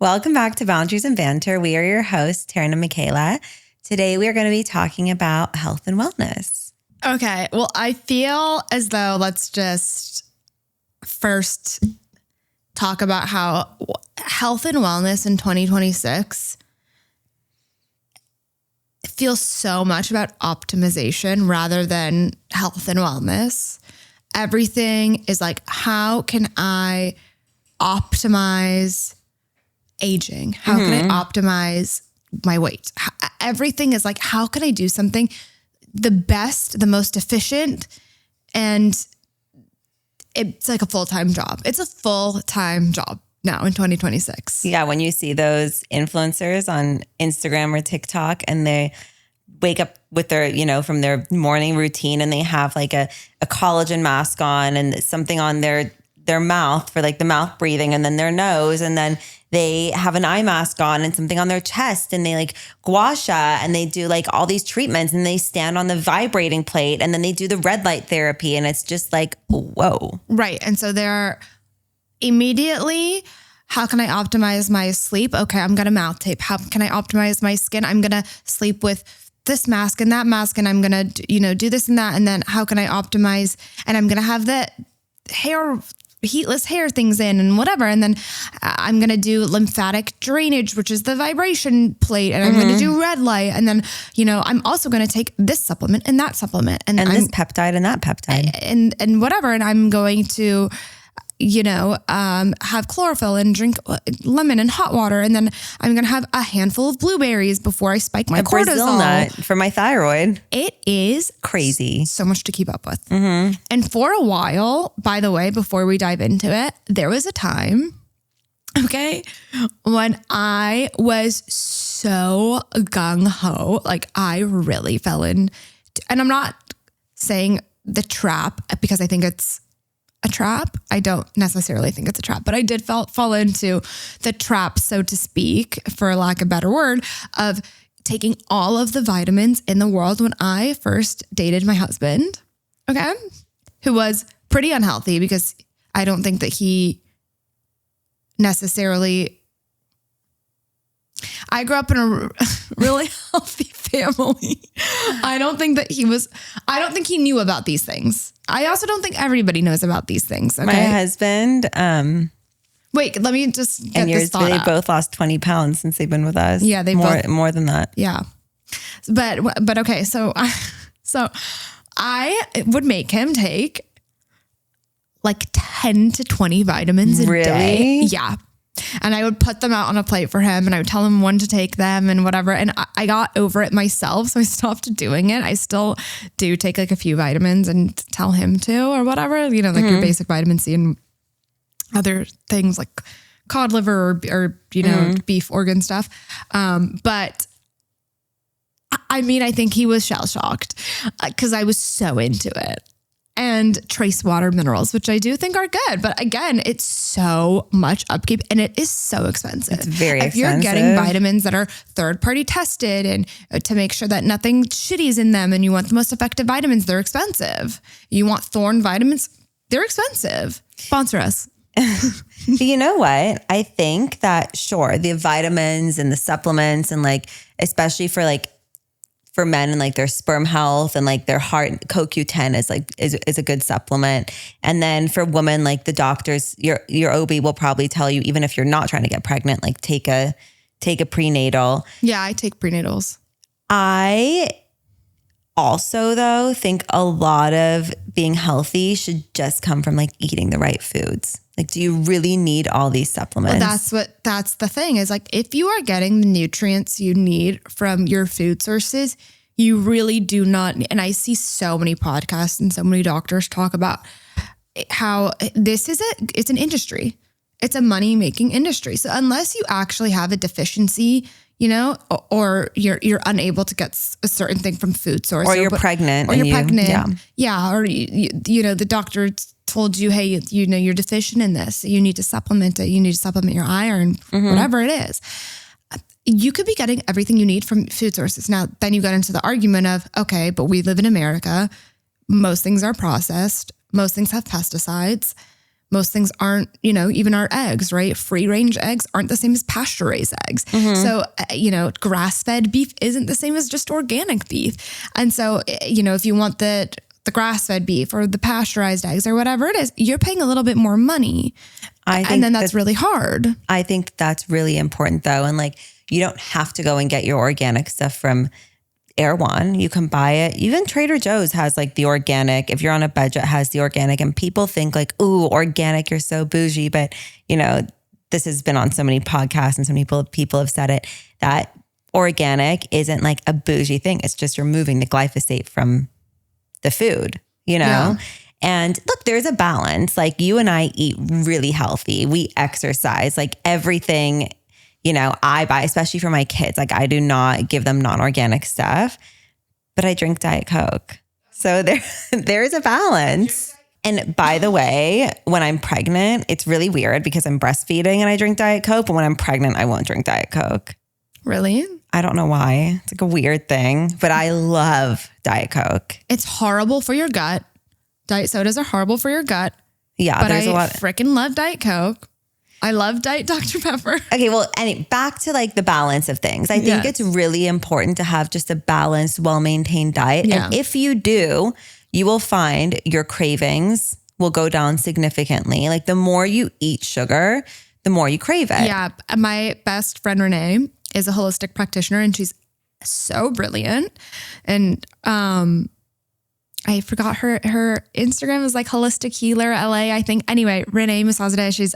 Welcome back to Boundaries and Banter. We are your hosts, Taryn and Michaela. Today, we are going to be talking about health and wellness. Okay. Well, I feel as though let's just first talk about how health and wellness in 2026 feels so much about optimization rather than health and wellness. Everything is like, how can I optimize aging? How can I optimize my weight? Everything is like, how can I do something the best, the most efficient? And it's like a full-time job. It's a full-time job now in 2026. Yeah, when you see those influencers on Instagram or TikTok and they wake up with their, from their morning routine and they have like a collagen mask on and something on their mouth for like the mouth breathing and then their nose, and then they have an eye mask on and something on their chest, and they like gua sha and they do like all these treatments and they stand on the vibrating plate and then they do the red light therapy, and it's just like, whoa. Right. And so they're immediately, how can I optimize my sleep? Okay, I'm going to mouth tape. How can I optimize my skin? I'm going to sleep with this mask and that mask, and I'm going to, do this and that. And then how can I optimize? And I'm going to have the heatless hair things in and whatever. And then I'm going to do lymphatic drainage, which is the vibration plate. And I'm going to do red light. And then, I'm also going to take this supplement and that supplement. And this peptide and that peptide. And whatever. And I'm going to, have chlorophyll and drink lemon and hot water. And then I'm going to have a handful of blueberries before I spike my cortisol. Brazil nut for my thyroid. It is crazy. So much to keep up with. And for a while, by the way, before we dive into it, there was a time, okay, when I was so gung-ho, like I really fell in, and I'm not saying the trap because I think it's a trap. I don't necessarily think it's a trap, but I did fall into the trap, so to speak, for lack of a better word, of taking all of the vitamins in the world when I first dated my husband, okay, who was pretty unhealthy because I don't think that he necessarily... I grew up in a really healthy family. I don't think he knew about these things. I also don't think everybody knows about these things. Okay? My husband, wait, let me just get this thought they out. both lost 20 pounds since they've been with us. Yeah, they more than that. Yeah. But okay. So I would make him take like 10 to 20 vitamins a day. Yeah. And I would put them out on a plate for him and I would tell him when to take them and whatever. And I got over it myself. So I stopped doing it. I still do take like a few vitamins and tell him to or whatever, like your basic vitamin C and other things like cod liver or beef organ stuff. But I mean, I think he was shell shocked because I was so into it. And trace water minerals, which I do think are good. But again, it's so much upkeep and it is so expensive. It's very expensive. If you're getting vitamins that are third-party tested and to make sure that nothing shitty is in them and you want the most effective vitamins, they're expensive. You want Thorne vitamins, they're expensive. Sponsor us. You know what? I think that, sure, the vitamins and the supplements and like, especially for men and like their sperm health and like their heart, CoQ10 is a good supplement. And then for women, like the doctors, your OB will probably tell you, even if you're not trying to get pregnant, like take a prenatal. Yeah, I take prenatals. I also though think a lot of being healthy should just come from like eating the right foods. Like, do you really need all these supplements? Well, that's the thing is like, if you are getting the nutrients you need from your food sources, you really do not. And I see so many podcasts and so many doctors talk about how it's an industry. It's a money-making industry. So unless you actually have a deficiency, or you're unable to get a certain thing from food source. Or you're pregnant. Or you're pregnant. Yeah. Or, the doctor told you, hey, you're deficient in this. You need to supplement it. You need to supplement your iron, whatever it is. You could be getting everything you need from food sources. Now, then you got into the argument of, okay, but we live in America. Most things are processed. Most things have pesticides. most things aren't, even our eggs, right? Free range eggs aren't the same as pasture raised eggs. So, grass fed beef isn't the same as just organic beef. And so, if you want the grass fed beef or the pasteurized eggs or whatever it is, you're paying a little bit more money. And then that's really hard. I think that's really important though. And like, you don't have to go and get your organic stuff from Erewhon. You can buy it. Even Trader Joe's has like the organic. If you're on a budget, has the organic. And people think like, ooh, organic, you're so bougie. But this has been on so many podcasts and so many people have said it, that organic isn't like a bougie thing. It's just removing the glyphosate from the food, Yeah. And look, there's a balance. Like you and I eat really healthy. We exercise, like everything I buy, especially for my kids. Like I do not give them non-organic stuff, but I drink Diet Coke. So there's a balance. And by the way, when I'm pregnant, it's really weird because I'm breastfeeding and I drink Diet Coke. But when I'm pregnant, I won't drink Diet Coke. Really? I don't know why. It's like a weird thing, but I love Diet Coke. It's horrible for your gut. Diet sodas are horrible for your gut. Yeah, but there's a lot. Freaking love Diet Coke. I love Diet Dr. Pepper. Okay, well, back to like the balance of things. I think it's really important to have just a balanced, well-maintained diet. Yeah. And if you do, you will find your cravings will go down significantly. Like the more you eat sugar, the more you crave it. Yeah. My best friend, Renee, is a holistic practitioner and she's so brilliant. And I forgot her Instagram is like Holistic Healer LA, I think. Anyway, Renee Masazadeh, she's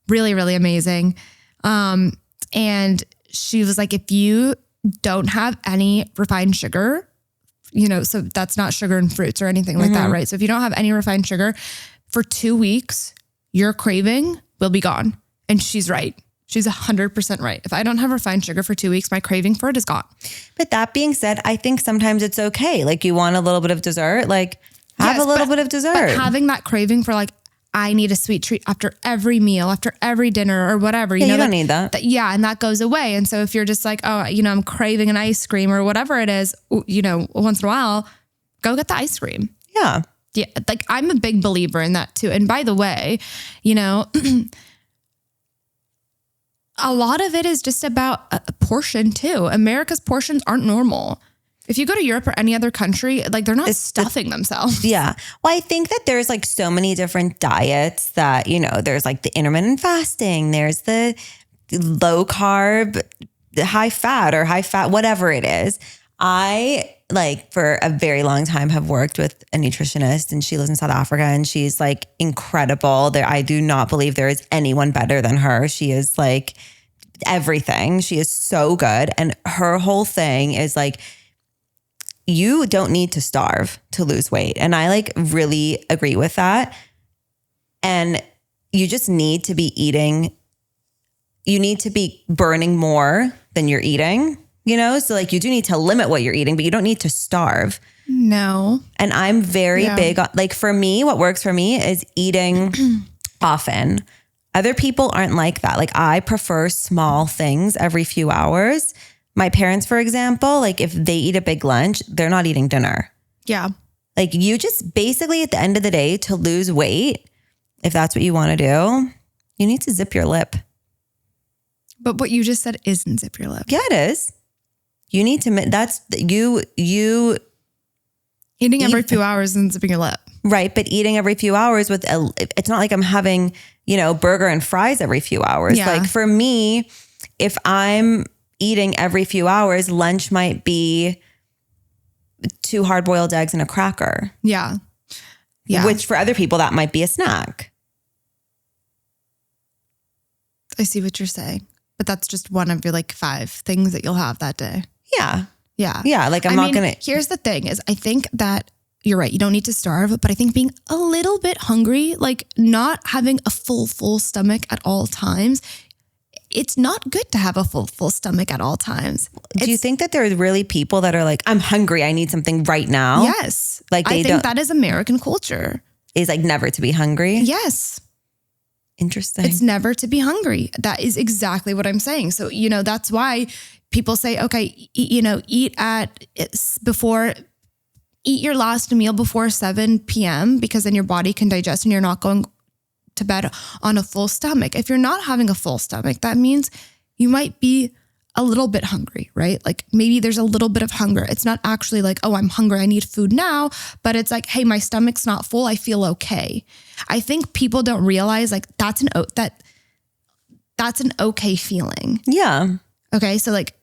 really, really amazing. And she was like, if you don't have any refined sugar, so that's not sugar in fruits or anything like that, right? So if you don't have any refined sugar for 2 weeks, your craving will be gone. And she's right. She's 100% right. If I don't have refined sugar for 2 weeks, my craving for it is gone. But that being said, I think sometimes it's okay. Like you want a little bit of dessert, like have a little bit of dessert. But having that craving for like, I need a sweet treat after every meal, after every dinner or whatever. You don't need that. And that goes away. And so if you're just like, oh, I'm craving an ice cream or whatever it is, once in a while, go get the ice cream. Yeah. Yeah. Like I'm a big believer in that too. And by the way, a lot of it is just about a portion too. America's portions aren't normal. If you go to Europe or any other country, like they're not stuffing themselves. Yeah. Well, I think that there's like so many different diets that, there's like the intermittent fasting, there's the low carb, the high fat, whatever it is. I like for a very long time have worked with a nutritionist and she lives in South Africa and she's like incredible. I do not believe there is anyone better than her. She is like everything. She is so good. And her whole thing is like, you don't need to starve to lose weight. And I like really agree with that. And you just need to be eating. You need to be burning more than you're eating, So like you do need to limit what you're eating, but you don't need to starve. No. And I'm very big on, like for me, what works for me is eating often. Other people aren't like that. Like I prefer small things every few hours. My parents, for example, like if they eat a big lunch, they're not eating dinner. Yeah. Like you just basically at the end of the day to lose weight, if that's what you want to do, you need to zip your lip. But what you just said isn't zip your lip. Yeah, it is. You need to, that's you eating every few hours and zipping your lip. Right. But eating every few hours it's not like I'm having, burger and fries every few hours. Yeah. Like for me, if I'm eating every few hours, lunch might be 2 hard-boiled eggs and a cracker. Yeah. Yeah. Which for other people, that might be a snack. I see what you're saying. But that's just one of your like 5 things that you'll have that day. Yeah. Yeah. Yeah. Like I'm not going to. Here's the thing is I think that you're right. You don't need to starve, but I think being a little bit hungry, like not having a full stomach at all times, it's not good to have a full stomach at all times. Do you think that there are really people that are like, I'm hungry, I need something right now? Yes. Like I think that is American culture. Is like never to be hungry? Yes. Interesting. It's never to be hungry. That is exactly what I'm saying. So, that's why people say, okay, eat your last meal before 7 p.m. because then your body can digest and you're not going to bed on a full stomach. If you're not having a full stomach, that means you might be a little bit hungry, right? Like maybe there's a little bit of hunger. It's not actually like, oh, I'm hungry, I need food now, but it's like, hey, my stomach's not full, I feel okay. I think people don't realize like that's an okay feeling. Yeah. Okay. So like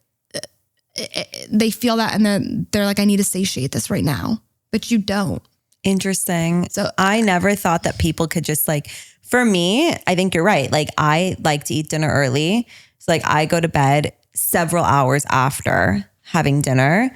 they feel that and then they're like, I need to satiate this right now, but you don't. Interesting. So I never thought that people could just like, for me, I think you're right. Like I like to eat dinner early. So like I go to bed several hours after having dinner.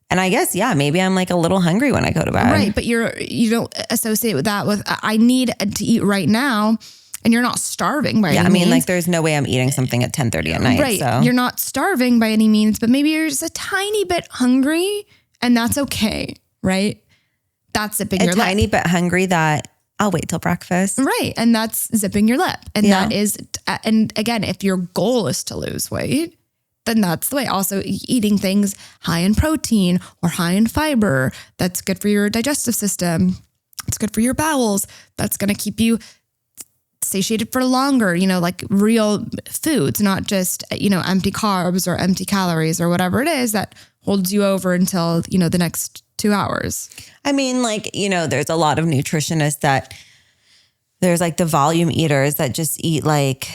And I guess, yeah, maybe I'm like a little hungry when I go to bed. Right. But you don't associate with that with, I need to eat right now. And you're not starving by any means. Like there's no way I'm eating something at 10:30 at night. Right. So. You're not starving by any means, but maybe you're just a tiny bit hungry and that's okay. Right. That's zipping your lip. A tiny bit hungry that I'll wait till breakfast. Right. And that's zipping your lip. And that is, and again, if your goal is to lose weight, then that's the way. Also eating things high in protein or high in fiber. That's good for your digestive system. It's good for your bowels. That's going to keep you satiated for longer, like real foods, not just, empty carbs or empty calories or whatever it is that holds you over until, the next 2 hours. I mean, there's a lot of nutritionists that there's like the volume eaters that just eat like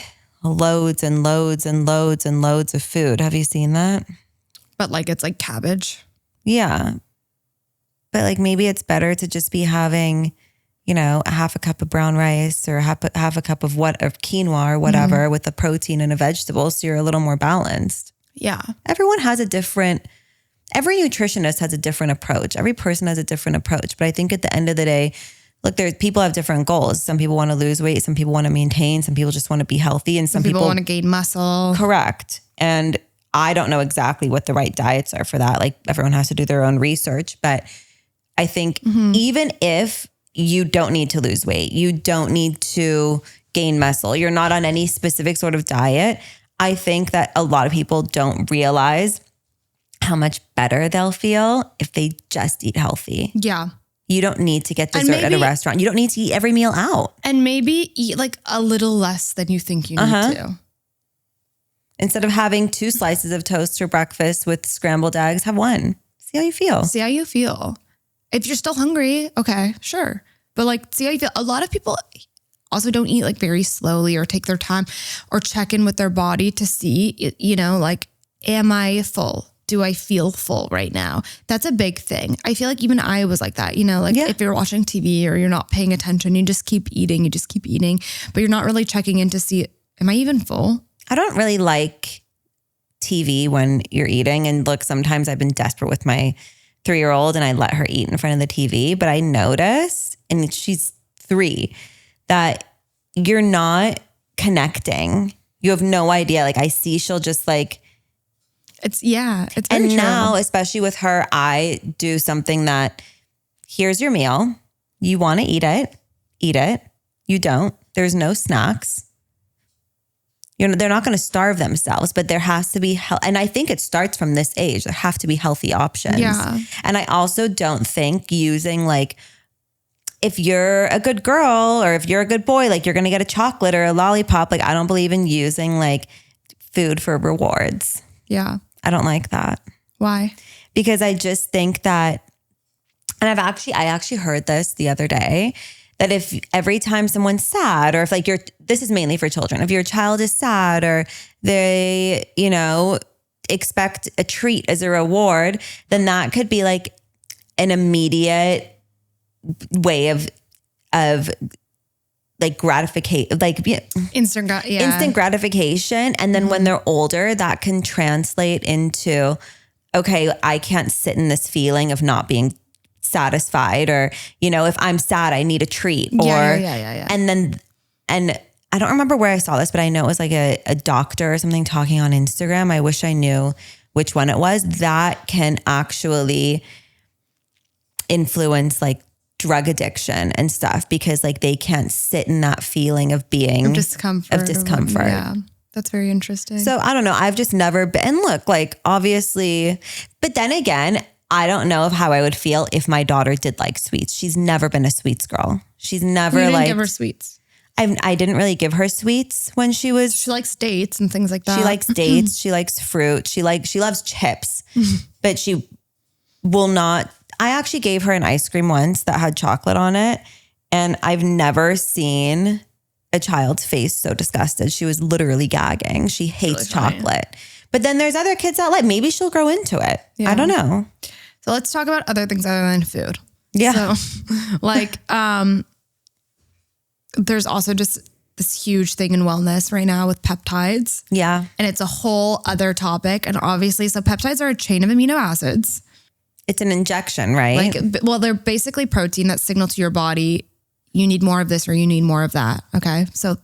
loads and loads and loads and loads of food. Have you seen that? But like, it's like cabbage. Yeah. But like, maybe it's better to just be having, a half a cup of brown rice or half a cup of quinoa or whatever with a protein and a vegetable. So you're a little more balanced. Yeah. Every nutritionist has a different approach. Every person has a different approach. But I think at the end of the day, look, people have different goals. Some people want to lose weight. Some people want to maintain. Some people just want to be healthy. And some people want to gain muscle. Correct. And I don't know exactly what the right diets are for that. Like everyone has to do their own research. But I think even if you don't need to lose weight, you don't need to gain muscle, you're not on any specific sort of diet, I think that a lot of people don't realize how much better they'll feel if they just eat healthy. Yeah. You don't need to get dessert at a restaurant. You don't need to eat every meal out. And maybe eat like a little less than you think you need to. Instead of having 2 slices of toast for breakfast with scrambled eggs, have 1. See how you feel. If you're still hungry, okay, sure. But like, see how you feel. A lot of people also don't eat like very slowly or take their time or check in with their body to see, like, am I full? Do I feel full right now? That's a big thing. I feel like even I was like that, if you're watching TV or you're not paying attention, you just keep eating, but you're not really checking in to see, am I even full? I don't really like TV when you're eating. And look, sometimes I've been desperate with my 3-year-old and I let her eat in front of the TV, but I noticed, and she's 3, that you're not connecting. You have no idea. Like I see she'll just like, it's very and true. Now, especially with her, I do something that here's your meal. You want to eat it. You don't. There's no snacks. They're not going to starve themselves, but there has to be and I think it starts from this age. There have to be healthy options. Yeah. And I also don't think using like, if you're a good girl or if you're a good boy, like you're going to get a chocolate or a lollipop. Like I don't believe in using like food for rewards. Yeah. I don't like that. Why? Because I just think that, and I actually heard this the other day, that if every time someone's sad or if like this is mainly for children, if your child is sad or they, expect a treat as a reward, then that could be like an immediate way of like gratification, like instant gratification. And then when they're older, that can translate into, okay, I can't sit in this feeling of not being satisfied, or, if I'm sad, I need a treat. Yeah. And I don't remember where I saw this, but I know it was like a doctor or something talking on Instagram. I wish I knew which one it was. That can actually influence like drug addiction and stuff, because like they can't sit in that feeling of being discomfort. Yeah. That's very interesting. So I don't know. I've just never been, and look, like obviously, but then again, I don't know of how I would feel if my daughter did like sweets. She's never been a sweets girl. She's never didn't give her sweets. I didn't really give her sweets when she likes dates and things like that. She likes dates. She likes fruit. She loves chips, but she will not. I actually gave her an ice cream once that had chocolate on it. And I've never seen a child's face so disgusted. She was literally gagging. She hates chocolate. But then there's other kids that maybe she'll grow into it. Yeah. I don't know. So let's talk about other things other than food. Yeah. So there's also just this huge thing in wellness right now with peptides. Yeah. And it's a whole other topic. And obviously, so peptides are a chain of amino acids. It's an injection, right? They're basically protein that signal to your body, you need more of this or you need more of that. Okay. So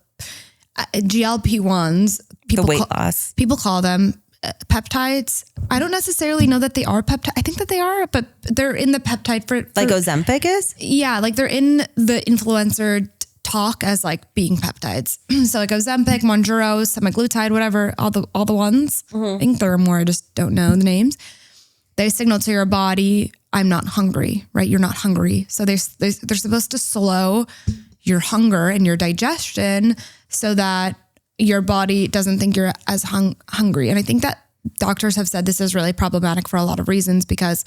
GLP-1s, the weight loss. People call them peptides. I don't necessarily know that they are peptides. I think that they are, but they're in the peptide for like Ozempic is? Yeah. Like they're in the influencer talk as like being peptides. So like Ozempic, Mounjaro, semaglutide, whatever, all the ones. I think there are more. I just don't know the names. They signal to your body, I'm not hungry, right? You're not hungry. So they're supposed to slow your hunger and your digestion so that your body doesn't think you're as hungry. And I think that doctors have said this is really problematic for a lot of reasons because,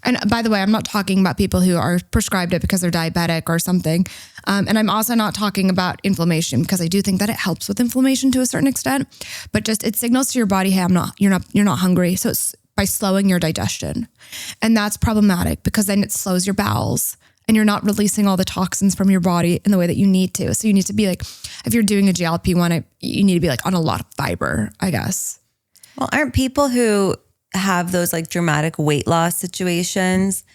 and by the way, I'm not talking about people who are prescribed it because they're diabetic or something. And I'm also not talking about inflammation because I do think that it helps with inflammation to a certain extent, but just it signals to your body, hey, you're not hungry. So it's by slowing your digestion. And that's problematic because then it slows your bowels and you're not releasing all the toxins from your body in the way that you need to. So you need to be like, if you're doing a GLP-1, you need to be like on a lot of fiber, I guess. Well, aren't people who have those like dramatic weight loss situations,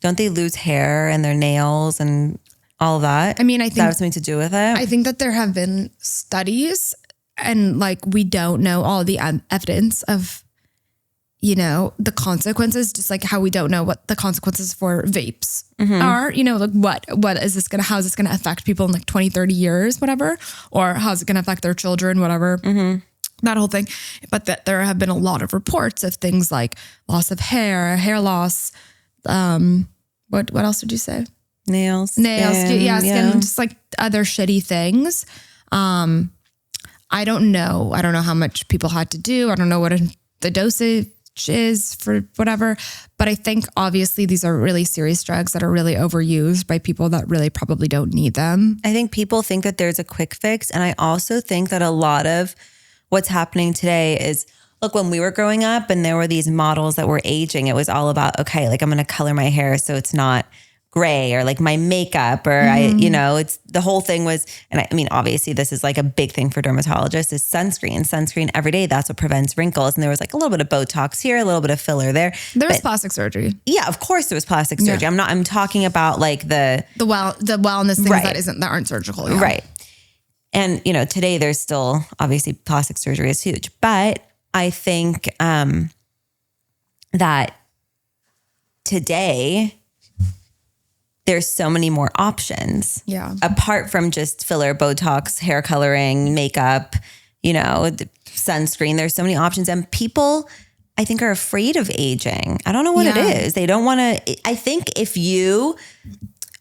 don't they lose hair and their nails and all of that? I mean, I think that has something to do with it. I think that there have been studies and like, we don't know all the evidence of, the consequences, just like how we don't know what the consequences for vapes are, like what is this how is this going to affect people in like 20, 30 years, whatever, or how's it going to affect their children, whatever, that whole thing. But that there have been a lot of reports of things like loss of hair loss. What else did you say? Nails, skin, just like other shitty things. I don't know how much people had to do. I don't know what the dosage is for whatever, but I think obviously these are really serious drugs that are really overused by people that really probably don't need them. I think people think that there's a quick fix. And I also think that a lot of what's happening today is, look, when we were growing up and there were these models that were aging, it was all about, okay, like I'm going to color my hair so it's not gray, or like my makeup, or it's the whole thing was, and I mean, obviously this is like a big thing for dermatologists, is sunscreen every day. That's what prevents wrinkles. And there was like a little bit of Botox here, a little bit of filler there. There was plastic surgery. Yeah, of course there was plastic surgery. Yeah. I'm talking about like the wellness things that aren't surgical. Yeah. Right. And today there's still, obviously plastic surgery is huge, but I think that today there's so many more options. Yeah. Apart from just filler, Botox, hair coloring, makeup, the sunscreen, there's so many options. And people, I think, are afraid of aging. I don't know what it is. They don't want to, I think if you,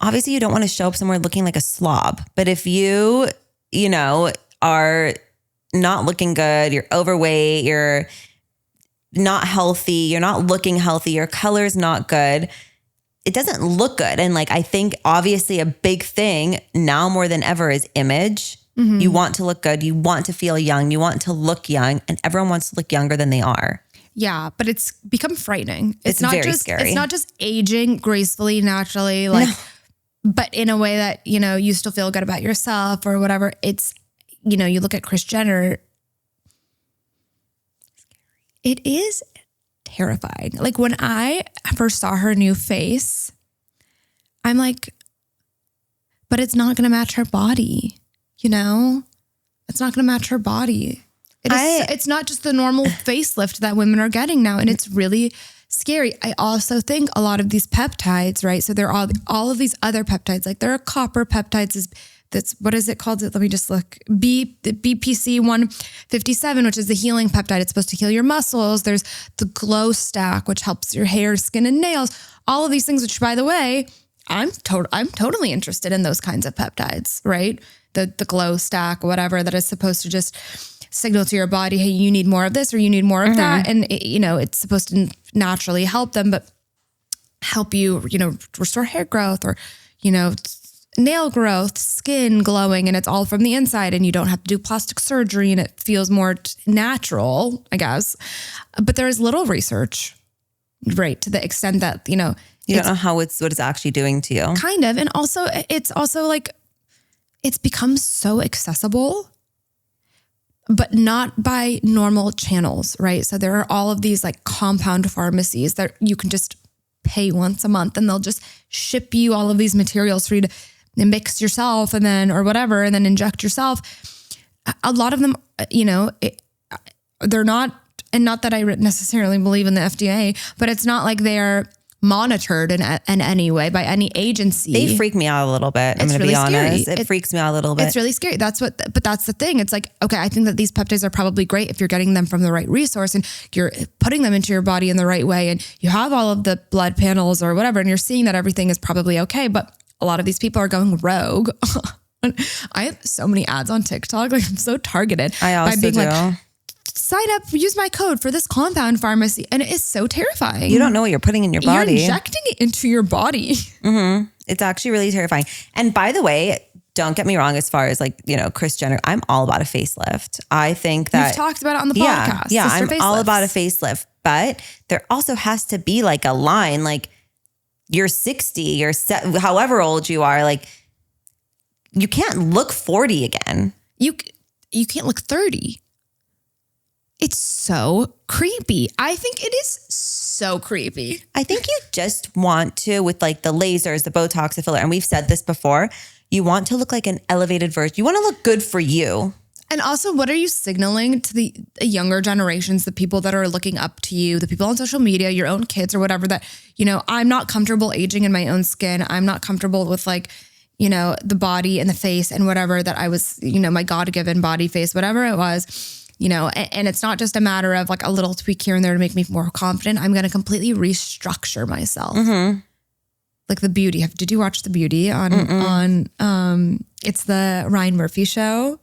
obviously you don't want to show up somewhere looking like a slob, but if you, are not looking good, you're overweight, you're not healthy, you're not looking healthy, your color's not good, it doesn't look good. And like, I think obviously a big thing now more than ever is image. You want to look good. You want to feel young. You want to look young, and everyone wants to look younger than they are. Yeah. But it's become frightening. It's not very scary. It's not just aging gracefully, naturally, but in a way that, you still feel good about yourself or whatever. It's, you look at Kris Jenner. It is terrifying. Like when I first saw her new face, I'm like, but it's not going to match her body, It's not going to match her body. It's not just the normal facelift that women are getting now. And it's really scary. I also think a lot of these peptides, right? So there are all of these other peptides, like there are copper peptides, that's, what is it called? Let me just look. BPC 157, which is the healing peptide. It's supposed to heal your muscles. There's the glow stack, which helps your hair, skin, and nails. All of these things, which by the way, I'm totally interested in those kinds of peptides, right? the glow stack, whatever, that is supposed to just signal to your body, hey, you need more of this or you need more of that. And it's supposed to naturally help them, but help you, restore hair growth or, nail growth, skin glowing, and it's all from the inside, and you don't have to do plastic surgery, and it feels more natural, I guess. But there is little research, right, to the extent that, you don't know what it's actually doing to you. Kind of. And also, it's also like, it's become so accessible, but not by normal channels, right? So there are all of these like compound pharmacies that you can just pay once a month, and they'll just ship you all of these materials for you to mix yourself and then, or whatever, and then inject yourself. A lot of them, they're not, and not that I necessarily believe in the FDA, but it's not like they're monitored in any way by any agency. They freak me out a little bit. I'm going to be honest. It freaks me out a little bit. It's really scary. But that's the thing. It's like, okay, I think that these peptides are probably great if you're getting them from the right resource and you're putting them into your body in the right way, and you have all of the blood panels or whatever, and you're seeing that everything is probably okay. But a lot of these people are going rogue. I have so many ads on TikTok. Like, I'm so targeted. I also by being do. Like, sign up, use my code for this compound pharmacy. And it is so terrifying. You don't know what you're putting in your body. You're injecting it into your body. Mm-hmm. It's actually really terrifying. And by the way, don't get me wrong, as far as like, Kris Jenner, I'm all about a facelift. I think that... You've talked about it on the podcast. Yeah, I'm facelifts. all about a facelift. But there also has to be like a line, like you're 60, you're however old you are, like you can't look 40 again. You can't look 30. It's so creepy. I think it is so creepy. I think you just want to, with like the lasers, the Botox, the filler, and we've said this before, you want to look like an elevated version. You want to look good for you. And also, what are you signaling to the younger generations, the people that are looking up to you, the people on social media, your own kids or whatever, that, I'm not comfortable aging in my own skin. I'm not comfortable with like, the body and the face and whatever that I was, my God-given body face, whatever it was. And it's not just a matter of like a little tweak here and there to make me more confident. I'm going to completely restructure myself. Mm-hmm. Like The Beauty. Did you watch The Beauty on it's the Ryan Murphy show?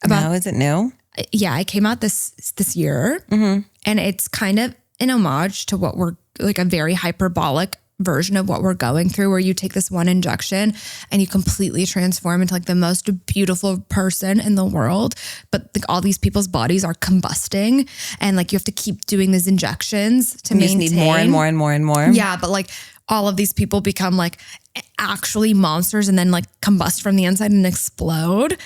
No, is it new? Yeah, it came out this year. Mm-hmm. And it's kind of an homage to what we're like, a very hyperbolic version of what we're going through, where you take this one injection and you completely transform into like the most beautiful person in the world. But like all these people's bodies are combusting, and like you have to keep doing these injections to maintain. You just need more and more and more and more. Yeah, but like all of these people become like actually monsters and then like combust from the inside and explode.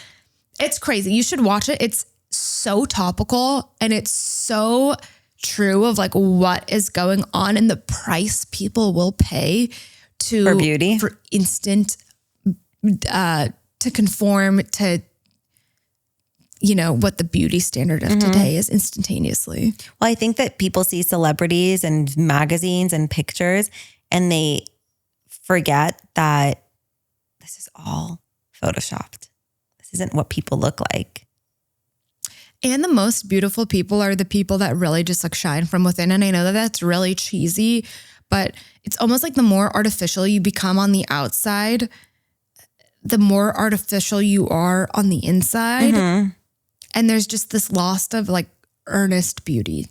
It's crazy. You should watch it. It's so topical, and it's so true of like what is going on and the price people will pay for beauty, for instant, to conform to, what the beauty standard of today is instantaneously. Well, I think that people see celebrities and magazines and pictures, and they forget that this is all photoshopped. This isn't what people look like. And the most beautiful people are the people that really just like shine from within. And I know that that's really cheesy, but it's almost like the more artificial you become on the outside, the more artificial you are on the inside. Mm-hmm. And there's just this loss of like earnest beauty.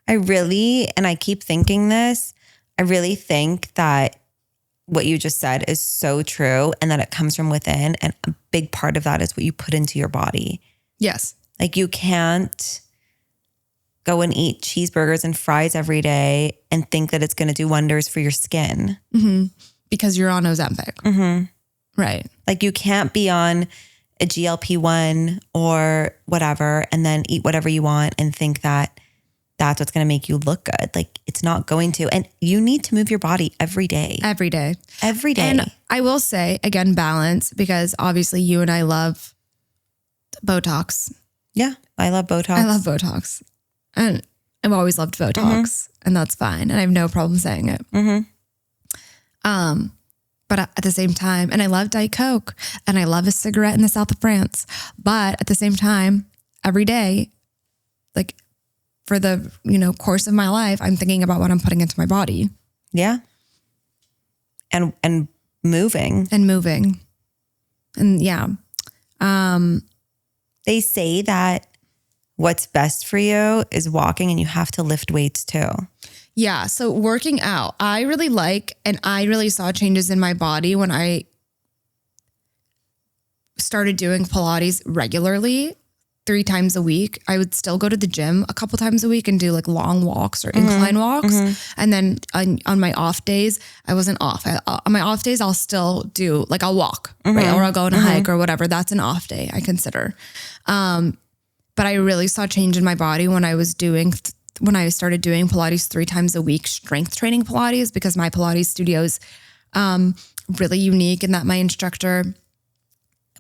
And I keep thinking this, I really think that what you just said is so true, and that it comes from within. And a big part of that is what you put into your body. Yes. Like you can't go and eat cheeseburgers and fries every day and think that it's going to do wonders for your skin. Mm-hmm. Because you're on Ozempic. Mm-hmm. Right. Like you can't be on a GLP-1 or whatever and then eat whatever you want and think that that's what's going to make you look good. Like it's not going to. And you need to move your body every day. Every day. Every day. And I will say, again, balance, because obviously you and I love Botox. Yeah, I love Botox. I love Botox. And I've always loved Botox, and that's fine. And I have no problem saying it. Mm-hmm. But at the same time, and I love Diet Coke, and I love a cigarette in the south of France. But at the same time, every day, like for the, course of my life, I'm thinking about what I'm putting into my body. Yeah. And moving. And moving. And yeah. They say that what's best for you is walking, and you have to lift weights too. Yeah. So working out, I really like, and I really saw changes in my body when I started doing Pilates regularly 3 times a week. I would still go to the gym a couple times a week and do like long walks or incline walks. And then on my off days, I wasn't off. On my off days, I'll still do like I'll walk, right? Or I'll go on a hike or whatever. That's an off day, I consider. But I really saw change in my body when I started doing Pilates 3 times a week, strength training Pilates, because my Pilates studio is really unique in that my instructor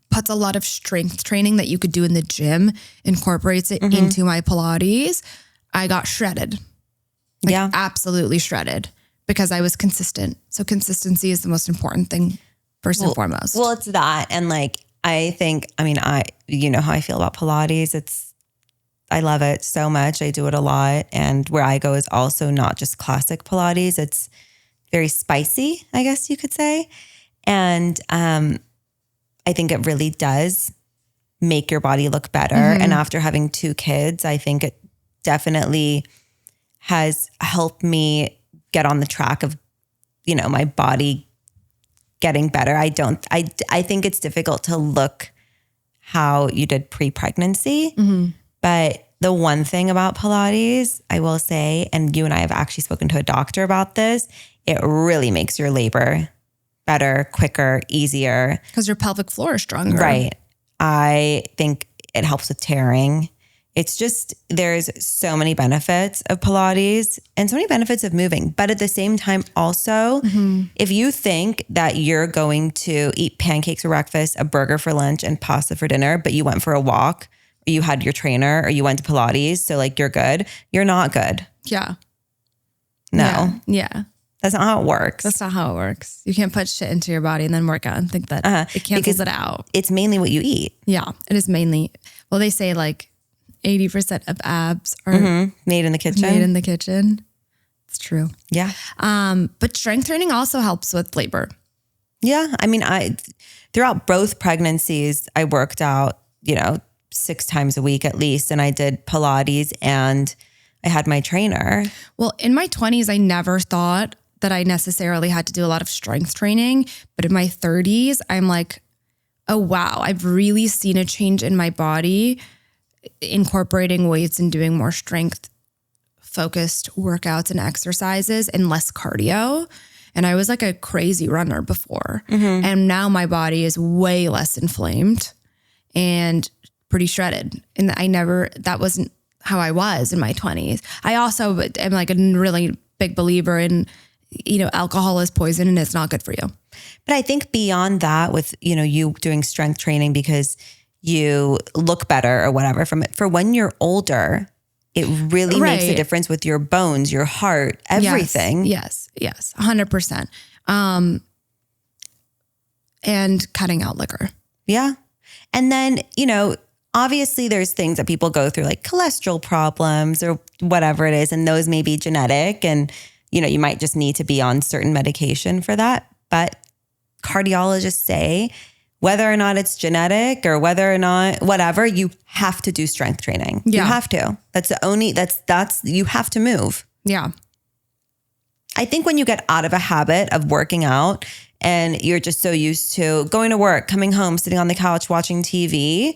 puts a lot of strength training that you could do in the gym, incorporates it into my Pilates. I got shredded. Absolutely shredded, because I was consistent. So consistency is the most important thing, first and foremost. Well, it's that. And like, you know how I feel about Pilates. I love it so much. I do it a lot. And where I go is also not just classic Pilates. It's very spicy, I guess you could say. And I think it really does make your body look better. And after having 2 kids, I think it definitely has helped me get on the track of, you know, my body getting better. I think it's difficult to look how you did pre-pregnancy. But the one thing about Pilates, I will say, and you and I have actually spoken to a doctor about this, it really makes your labor better, quicker, easier. Because your pelvic floor is stronger. Right. I think it helps with tearing. It's just, there's so many benefits of Pilates and so many benefits of moving. But at the same time, also, if you think that you're going to eat pancakes for breakfast, a burger for lunch, and pasta for dinner, but you went for a walk, or you had your trainer, or you went to Pilates, so like you're good, you're not good. Yeah. No. Yeah. That's not how it works. That's not how it works. You can't put shit into your body and then work out and think that it cancels it out. It's mainly what you eat. Yeah, it is mainly. Well, they say like 80% of abs are made in the kitchen. Made in the kitchen. It's true. Yeah. But strength training also helps with labor. Yeah. I mean, throughout both pregnancies, I worked out, 6 times a week at least. And I did Pilates and I had my trainer. Well, in my 20s, I never thought that I necessarily had to do a lot of strength training. But in my 30s, I'm like, oh, wow, I've really seen a change in my body, incorporating weights and doing more strength focused workouts and exercises and less cardio. And I was like a crazy runner before. And now my body is way less inflamed and pretty shredded. And that wasn't how I was in my 20s. I also am like a really big believer in, alcohol is poison and it's not good for you. But I think beyond that, with, you doing strength training because you look better or whatever from it, for when you're older, it really makes a difference with your bones, your heart, everything. Yes. 100%. And cutting out liquor. Yeah. And then, obviously there's things that people go through like cholesterol problems or whatever it is. And those may be genetic and, you might just need to be on certain medication for that. But cardiologists say whether or not it's genetic or whether or not whatever, you have to do strength training. Yeah. You have to. You have to move. Yeah. I think when you get out of a habit of working out and you're just so used to going to work, coming home, sitting on the couch, watching TV,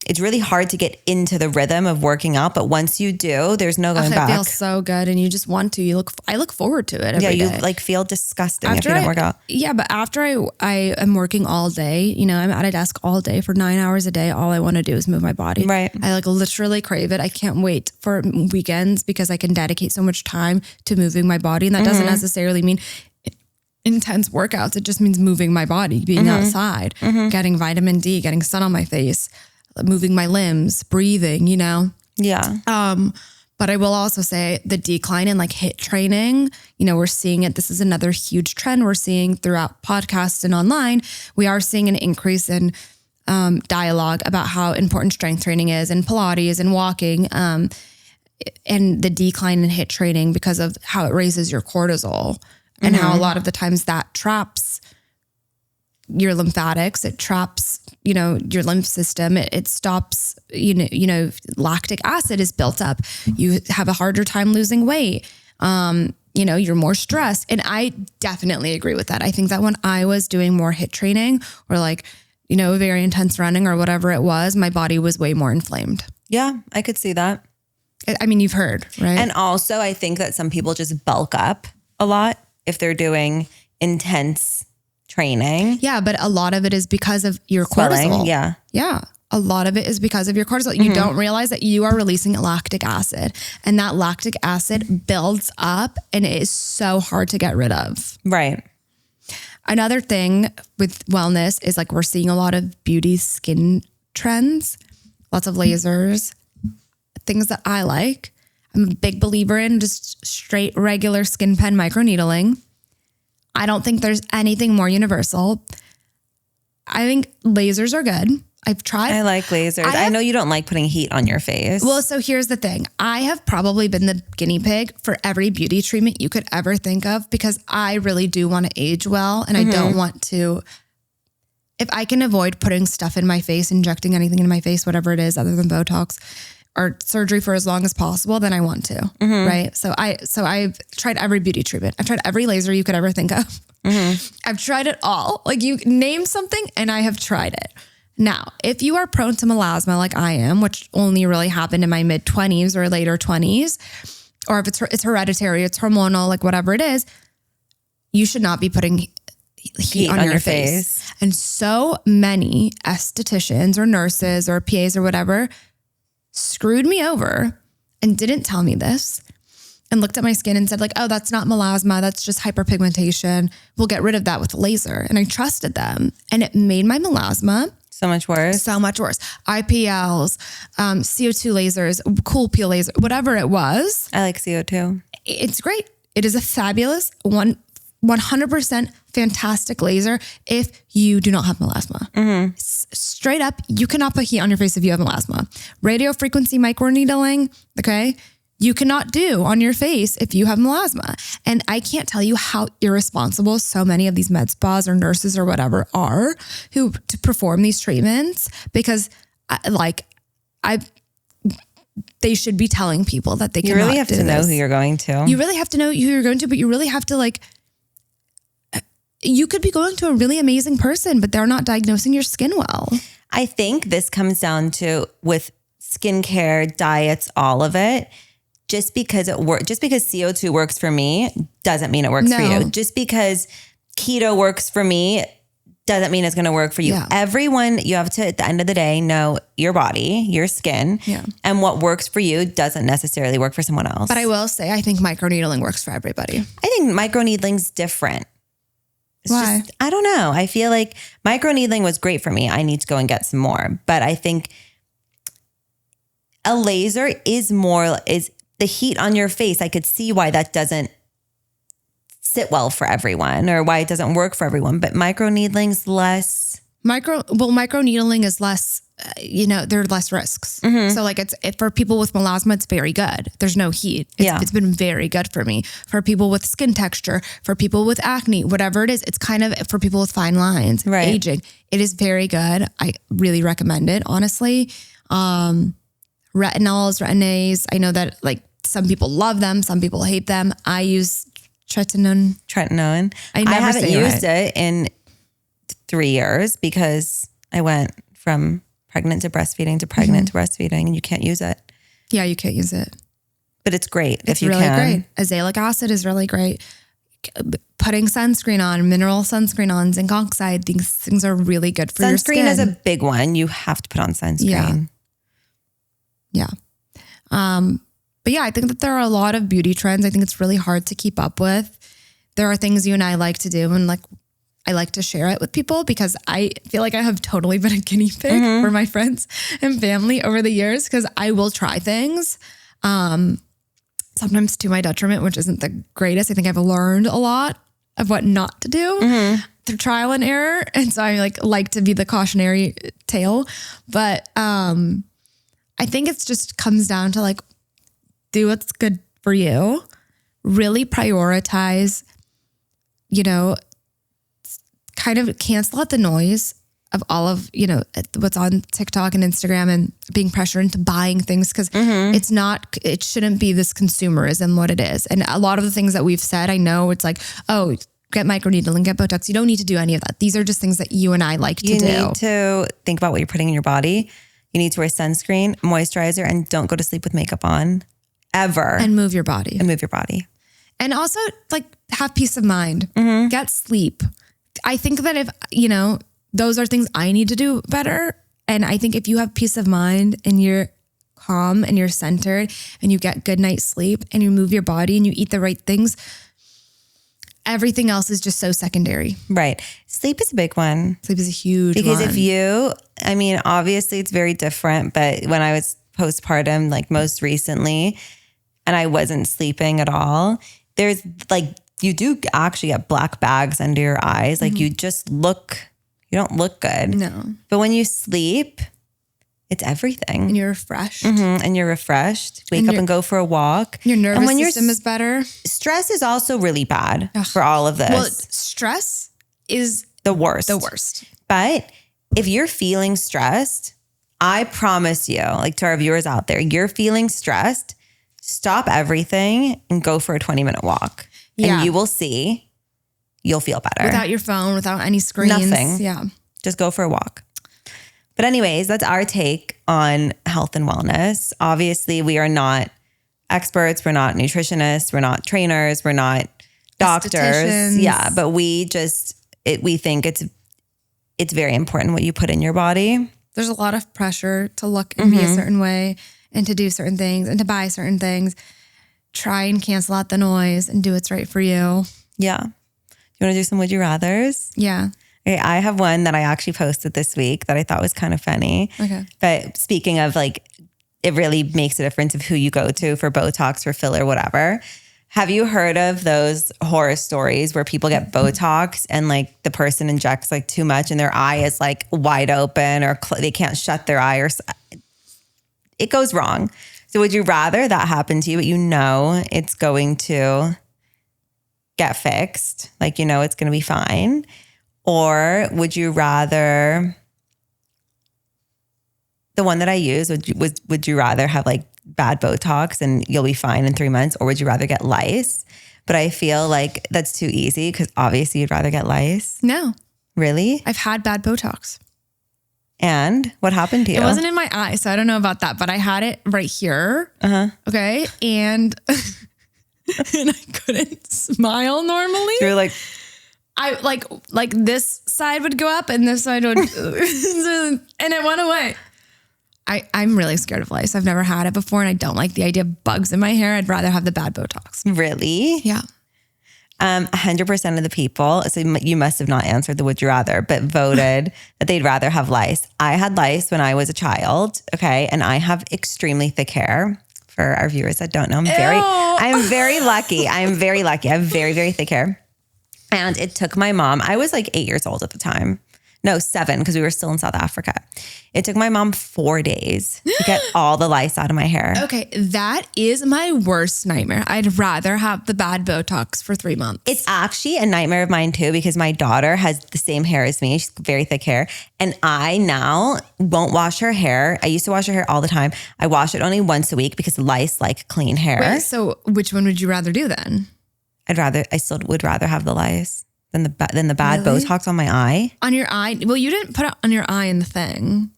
it's really hard to get into the rhythm of working out. But once you do, there's no going back. It feels so good. And you just want to, I look forward to it every day. You like feel disgusting if you don't work out. Yeah. But after I am working all day, I'm at a desk all day for 9 hours a day. All I want to do is move my body. Right. I like literally crave it. I can't wait for weekends because I can dedicate so much time to moving my body. And that doesn't necessarily mean intense workouts. It just means moving my body, being outside, getting vitamin D, getting sun on my face, moving my limbs, breathing, Yeah. But I will also say the decline in like HIIT training, we're seeing it. This is another huge trend we're seeing throughout podcasts and online. We are seeing an increase in dialogue about how important strength training is and Pilates and walking, and the decline in HIIT training because of how it raises your cortisol and how a lot of the times that traps your lymphatics. It traps, your lymph system. It stops, lactic acid is built up. You have a harder time losing weight. You're more stressed. And I definitely agree with that. I think that when I was doing more HIIT training or like, very intense running or whatever it was, my body was way more inflamed. Yeah, I could see that. I mean, you've heard, right? And also I think that some people just bulk up a lot if they're doing intense training. Yeah, but a lot of it is because of your Swelling, cortisol. yeah. Yeah. A lot of it is because of your cortisol. You don't realize that you are releasing lactic acid, and that lactic acid builds up and it is so hard to get rid of. Right. Another thing with wellness is like we're seeing a lot of beauty skin trends, lots of lasers, things that I like. I'm a big believer in just straight regular skin pen microneedling. I don't think there's anything more universal. I think lasers are good. I've tried. I like lasers. I know you don't like putting heat on your face. Well, so here's the thing. I have probably been the guinea pig for every beauty treatment you could ever think of because I really do want to age well. And I don't want to, if I can avoid putting stuff in my face, injecting anything in my face, whatever it is other than Botox or surgery for as long as possible, then I want to, right? So I've tried every beauty treatment. I've tried every laser you could ever think of. I've tried it all. Like you name something and I have tried it. Now, if you are prone to melasma like I am, which only really happened in my mid-20s or later 20s, or if it's hereditary, it's hormonal, like whatever it is, you should not be putting heat on your face. And so many estheticians or nurses or PAs or whatever screwed me over and didn't tell me this and looked at my skin and said like, oh, that's not melasma. That's just hyperpigmentation. We'll get rid of that with laser. And I trusted them and it made my melasma so much worse. So much worse. IPLs, CO2 lasers, cool peel laser, whatever it was. I like CO2. It's great. It is a fabulous 100% fantastic laser if you do not have melasma. Straight up, you cannot put heat on your face if you have melasma. Radio frequency microneedling, okay? You cannot do on your face if you have melasma. And I can't tell you how irresponsible so many of these med spas or nurses or whatever are who to perform these treatments because they should be telling people that they cannot do this. You really have to know who you're going to. You really have to know who you're going to, but you really have to you could be going to a really amazing person, but they're not diagnosing your skin well. I think this comes down to with skincare, diets, all of it. Just because CO2 works for me doesn't mean it works for you. Just because keto works for me doesn't mean it's going to work for you. Yeah. Everyone, you have to, at the end of the day, know your body, your skin, and what works for you doesn't necessarily work for someone else. But I will say, I think microneedling works for everybody. I think microneedling's different. Why? I don't know. I feel like microneedling was great for me. I need to go and get some more. But I think a laser is the heat on your face. I could see why that doesn't sit well for everyone or why it doesn't work for everyone. But microneedling's less. Microneedling is less, there are less risks. So like it's for people with melasma, it's very good. There's no heat. It's been very good for me. For people with skin texture, for people with acne, whatever it is, it's kind of for people with fine lines, aging. It is very good. I really recommend it, honestly. Retinols, retin-A's. I know that like some people love them. Some people hate them. I use Tretinoin. I haven't used it in 3 years because I went from pregnant to breastfeeding to pregnant to breastfeeding and you can't use it. Yeah, you can't use it. But it's great if you really can. Great. Azelaic acid is really great. Putting sunscreen on, mineral sunscreen on, zinc oxide, these things are really good for your skin. Sunscreen is a big one. You have to put on sunscreen. Yeah. But yeah, I think that there are a lot of beauty trends. I think it's really hard to keep up with. There are things you and I like to do and like I like to share it with people because I feel like I have totally been a guinea pig for my friends and family over the years because I will try things, sometimes to my detriment, which isn't the greatest. I think I've learned a lot of what not to do through trial and error. And so I like to be the cautionary tale. But I think it's just comes down to like, do what's good for you, really prioritize, kind of cancel out the noise of all of, what's on TikTok and Instagram and being pressured into buying things. Cause it shouldn't be this consumerism what it is. And a lot of the things that we've said, I know it's like, oh, get microneedling, get Botox. You don't need to do any of that. These are just things that you and I like to do. You need to think about what you're putting in your body. You need to wear sunscreen, moisturizer, and don't go to sleep with makeup on ever. And move your body. And also like have peace of mind, get sleep. I think that if, those are things I need to do better. And I think if you have peace of mind and you're calm and you're centered and you get good night's sleep and you move your body and you eat the right things, everything else is just so secondary. Right. Sleep is a big one. Sleep is a huge one. Because obviously it's very different, but when I was postpartum, like most recently, and I wasn't sleeping at all, there's like, you do actually get black bags under your eyes. Like you don't look good. No. But when you sleep, it's everything. And you're refreshed. And you're refreshed. Wake up and go for a walk. Your nervous system is better. Stress is also really bad for all of this. Well, stress is the worst. But if you're feeling stressed, I promise you, like to our viewers out there, you're feeling stressed, stop everything and go for a 20-minute walk. Yeah. And you will see. You'll feel better. Without your phone, without any screens. Nothing. Yeah. Just go for a walk. But anyways, that's our take on health and wellness. Obviously, we are not experts. We're not nutritionists. We're not trainers. We're not doctors. Yeah. But we think it's very important what you put in your body. There's a lot of pressure to look and be a certain way and to do certain things and to buy certain things. Try and cancel out the noise and do what's right for you. Yeah. You want to do some would you rathers? Yeah. Okay, I have one that I actually posted this week that I thought was kind of funny. Okay. But speaking of like, it really makes a difference of who you go to for Botox or filler, whatever. Have you heard of those horror stories where people get Botox and like the person injects like too much and their eye is like wide open or they can't shut their eye or it goes wrong. So would you rather that happen to you, but it's going to get fixed, like it's going to be fine? Or would you rather, the one that I use, would you rather have like bad Botox and you'll be fine in 3 months, or would you rather get lice? But I feel like that's too easy because obviously you'd rather get lice. No. Really? I've had bad Botox. And what happened to you? It wasn't in my eye, so I don't know about that, but I had it right here. Okay. And and I couldn't smile normally. You're like, I like this side would go up and this side would, and it went away. I'm really scared of lice. I've never had it before and I don't like the idea of bugs in my hair. I'd rather have the bad Botox. Really? Yeah. 100% of the people, so you must have not answered the would you rather, but voted that they'd rather have lice. I had lice when I was a child. Okay. And I have extremely thick hair. For our viewers that don't know, I'm very lucky. I am very lucky. I have very, very thick hair. And it took my mom, I was like 8 years old at the time. No, 7, because we were still in South Africa. It took my mom 4 days to get all the lice out of my hair. Okay, that is my worst nightmare. I'd rather have the bad Botox for 3 months. It's actually a nightmare of mine too, because my daughter has the same hair as me. She's very thick hair. And I now won't wash her hair. I used to wash her hair all the time. I wash it only once a week because lice like clean hair. Wait, so which one would you rather do then? I still would rather have the lice than the bad really? Botox on my eye. On your eye? Well, you didn't put it on your eye in the thing.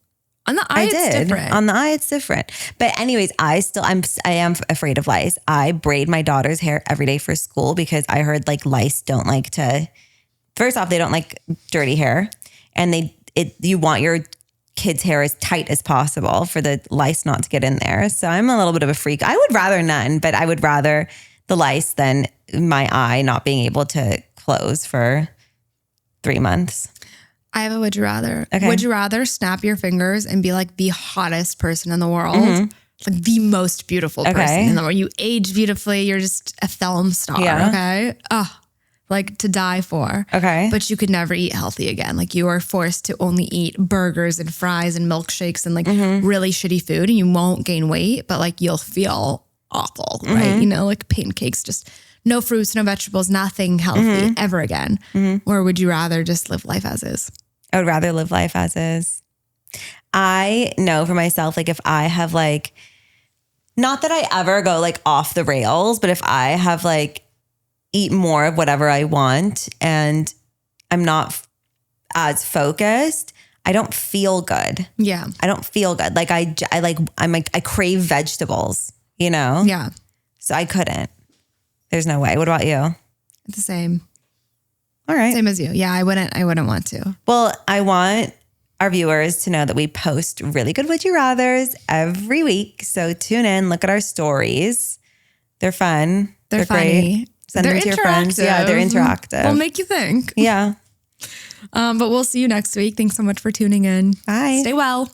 On the eye, it's different. On the eye, it's different. But anyways, I am afraid of lice. I braid my daughter's hair every day for school because I heard like lice don't like to. First off, they don't like dirty hair, and you want your kid's hair as tight as possible for the lice not to get in there. So I'm a little bit of a freak. I would rather none, but I would rather the lice than my eye not being able to close for 3 months. I have a would you rather. Okay. Would you rather snap your fingers and be like the hottest person in the world? Mm-hmm. Like the most beautiful person in the world. You age beautifully. You're just a film star. Yeah. Okay. Like to die for. Okay. But you could never eat healthy again. Like you are forced to only eat burgers and fries and milkshakes and like really shitty food, and you won't gain weight, but like you'll feel awful, right? You know, like pancakes, just no fruits, no vegetables, nothing healthy ever again. Or would you rather just live life as is? I would rather live life as is. I know for myself, like if I have like, not that I ever go like off the rails, but if I have like eat more of whatever I want and I'm not as focused, I don't feel good. Yeah. I don't feel good. Like I crave vegetables, you know? Yeah. So I couldn't. There's no way. What about you? It's the same. All right. Same as you. Yeah, I wouldn't want to. Well, I want our viewers to know that we post really good Would You Rathers every week. So tune in, look at our stories. They're fun. They're funny. Great. Send them to your friends. Yeah, they're interactive. They'll make you think. Yeah. But we'll see you next week. Thanks so much for tuning in. Bye. Stay well.